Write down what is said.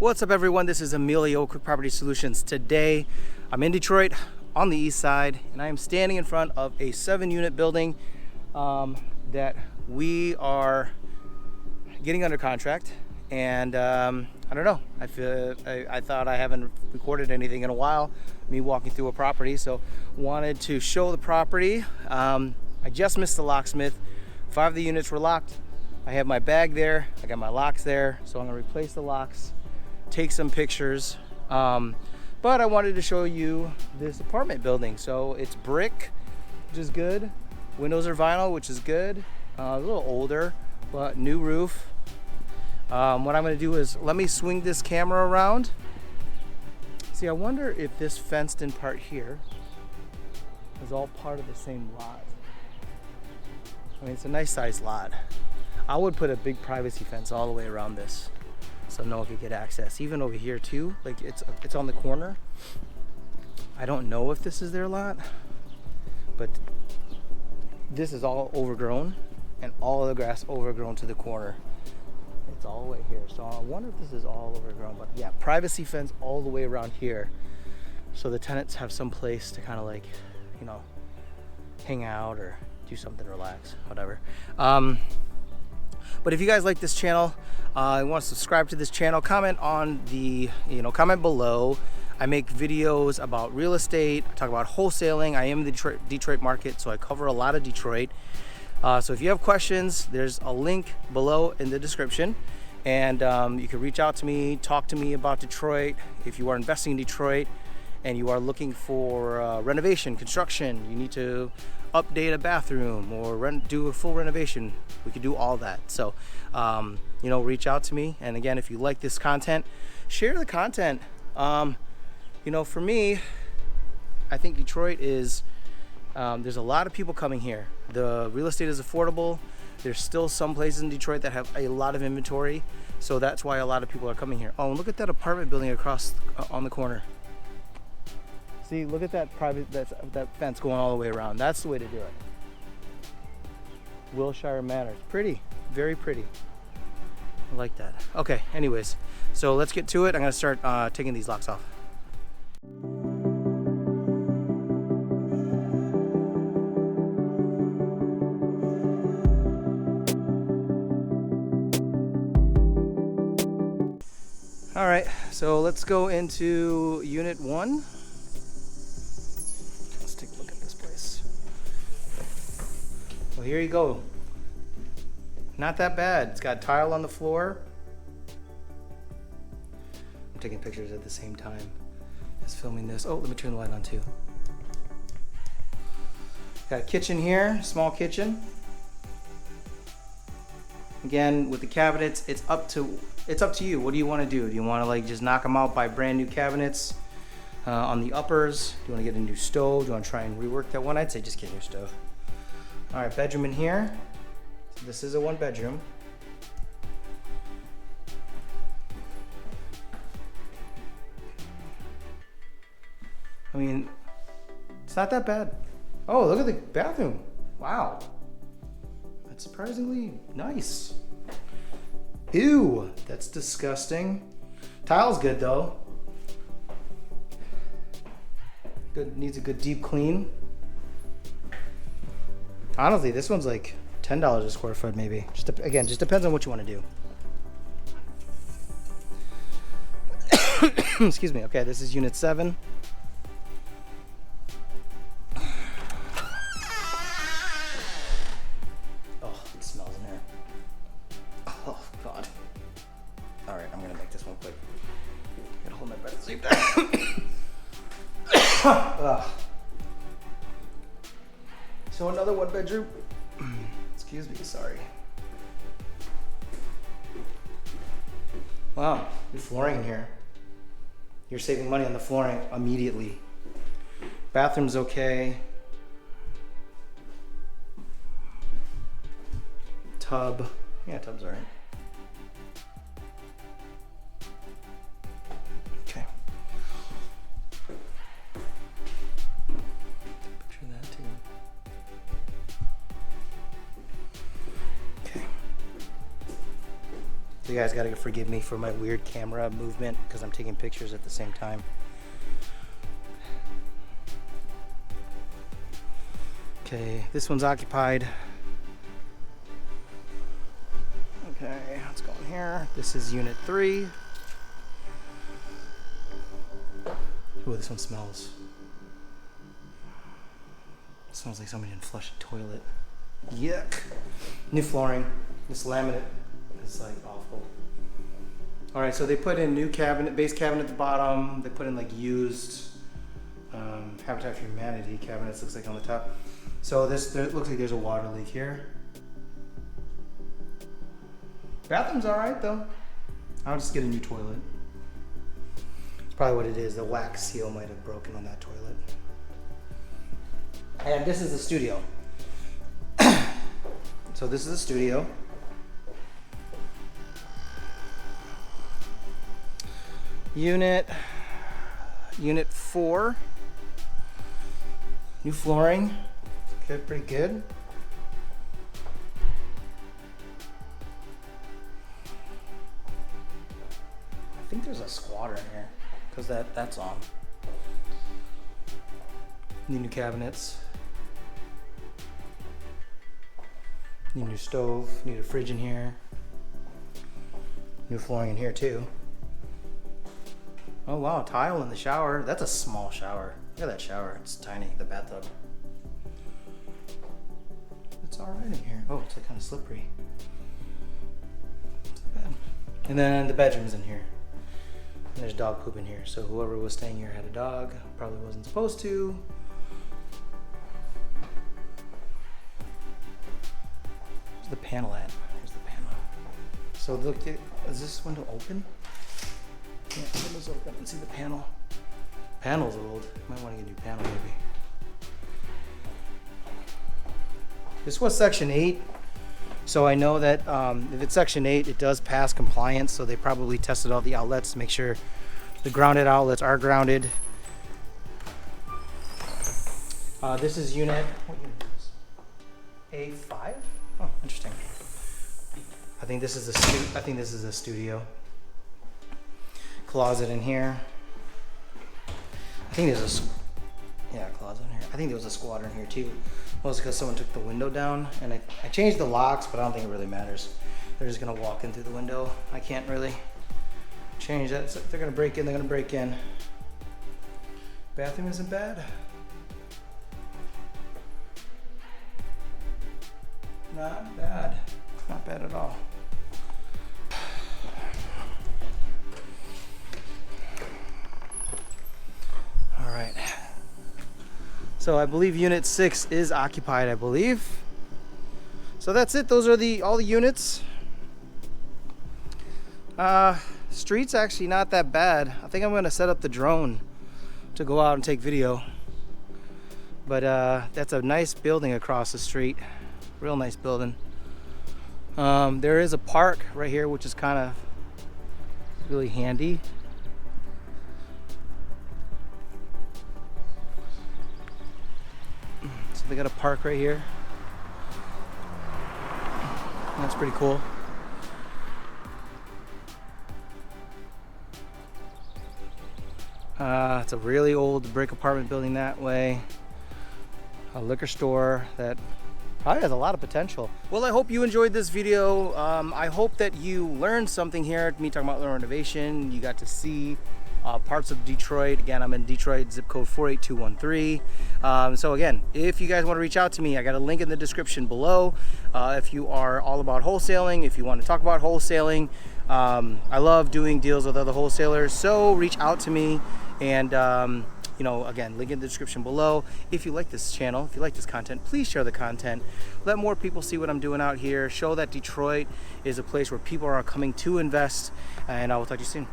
What's up, everyone? This is Emilio, Quick Property Solutions. Today I'm in Detroit on the east side, and I am standing in front of a 7-unit building that we are getting under contract. And I don't know, I thought I haven't recorded anything in a while, me walking through a property, so wanted to show the property. I just missed the locksmith. 5 of the units were locked. I have my bag there, I got my locks there, so I'm gonna replace the locks, take some pictures, but I wanted to show you this apartment building. So it's brick, which is good. Windows are vinyl, which is good. A little older, but new roof. What I'm going to do is let me swing this camera around. See, I wonder if this fenced in part here is all part of the same lot. I mean, it's a nice sized lot. I would put a big privacy fence all the way around this, so no one could get access. Even over here too, like it's on the corner. I don't know if this is their lot, but this is all overgrown and all the grass overgrown to the corner. It's all the way here, so I wonder if this is all overgrown. But yeah, privacy fence all the way around here, so the tenants have some place to kind of, like, you know, hang out or do something, relax, whatever. But if you guys like this channel, you want to subscribe to this channel, comment on the, comment below. I make videos about real estate, I talk about wholesaling. I am in the Detroit market, so I cover a lot of Detroit. So if you have questions, there's a link below in the description, and you can reach out to me, talk to me about Detroit. If you are investing in Detroit and you are looking for renovation, construction, you need to update a bathroom or do a full renovation, we could do all that. So reach out to me. And again, if you like this content, share the content. For me, I think Detroit is there's a lot of people coming here. The real estate is affordable. There's still some places in Detroit that have a lot of inventory, so that's why a lot of people are coming here. Oh, and look at that apartment building across on the corner. See, look at that that fence going all the way around. That's the way to do it. Wilshire Manor. Pretty, very pretty. I like that. Okay, anyways, so let's get to it. I'm gonna start taking these locks off. All right, so let's go into unit 1. Let's take a look at this place. Well, here you go. Not that bad. It's got tile on the floor. I'm taking pictures at the same time as filming this. Oh, let me turn the light on too. Got a kitchen here, small kitchen. Again, with the cabinets, it's up to you. What do you want to do? Do you want to just knock them out by brand new cabinets on the uppers? Do you want to get a new stove? Do you want to try and rework that one? I'd say just get a new stove. All right, bedroom in here. So this is a 1-bedroom. I mean, it's not that bad. Oh, look at the bathroom. Wow. That's surprisingly nice. Ew, that's disgusting. Tile's good though. Good, needs a good deep clean. Honestly, this one's like $10 a square foot maybe. Just depends on what you want to do. Excuse me. Okay, this is unit 7. So another 1-bedroom. Excuse me, sorry. Wow, new flooring in here. You're saving money on the flooring immediately. Bathroom's okay. Tub. Yeah, tub's alright. So you guys gotta forgive me for my weird camera movement because I'm taking pictures at the same time. Okay, this one's occupied. Okay, let's go in here. This is unit 3. Ooh, this one smells. It smells like somebody didn't flush a toilet. Yuck. New flooring. This laminate is like awful. All right, so they put in new cabinet, base cabinet at the bottom. They put in like used Habitat for Humanity cabinets, looks like on the top. So this, looks like there's a water leak here. Bathroom's all right though. I'll just get a new toilet. It's probably what it is. The wax seal might have broken on that toilet. And this is the studio. So this is the studio. Unit 4. New flooring. Okay, pretty good. I think there's a squatter in here because that's on. Need new cabinets. Need a new stove. Need a fridge in here. New flooring in here too. Oh wow, tile in the shower. That's a small shower. Look at that shower. It's tiny. The bathtub. It's all right in here. Oh, it's like kind of slippery. It's bad. And then the bedroom's in here. And there's dog poop in here. So whoever was staying here had a dog. Probably wasn't supposed to. Where's the panel at? Here's the panel. So look, is this window open? Yeah, the window's open. I can see the panel. Panel's old. Might want to get a new panel maybe. This was Section 8. So I know that if it's Section 8, it does pass compliance. So they probably tested all the outlets to make sure the grounded outlets are grounded. This is unit, what unit is this? A5? Oh, interesting. I think this is a studio. Closet in here. I think there's a closet in here. I think there was a squatter in here too. Well, it's because someone took the window down, and I changed the locks, but I don't think it really matters. They're just gonna walk in through the window. I can't really change that. So if they're gonna break in, they're gonna break in. Bathroom isn't bad. Not bad. Not bad at all. All right. So I believe unit 6 is occupied, I believe. So that's it. Those are all the units. Street's actually not that bad. I think I'm gonna set up the drone to go out and take video. But that's a nice building across the street. Real nice building. There is a park right here, which is kind of really handy. So they got a park right here. That's pretty cool. It's a really old brick apartment building that way. A liquor store that probably has a lot of potential. Well, I hope you enjoyed this video. I hope that you learned something here. Me talking about renovation. You got to see parts of Detroit. Again, I'm in Detroit, zip code 48213. So again, if you guys want to reach out to me, I got a link in the description below. If you are all about wholesaling, if you want to talk about wholesaling, I love doing deals with other wholesalers. So reach out to me, and you know, again, link in the description below. If you like this channel, if you like this content, please share the content. Let more people see what I'm doing out here. Show that Detroit is a place where people are coming to invest, and I will talk to you soon.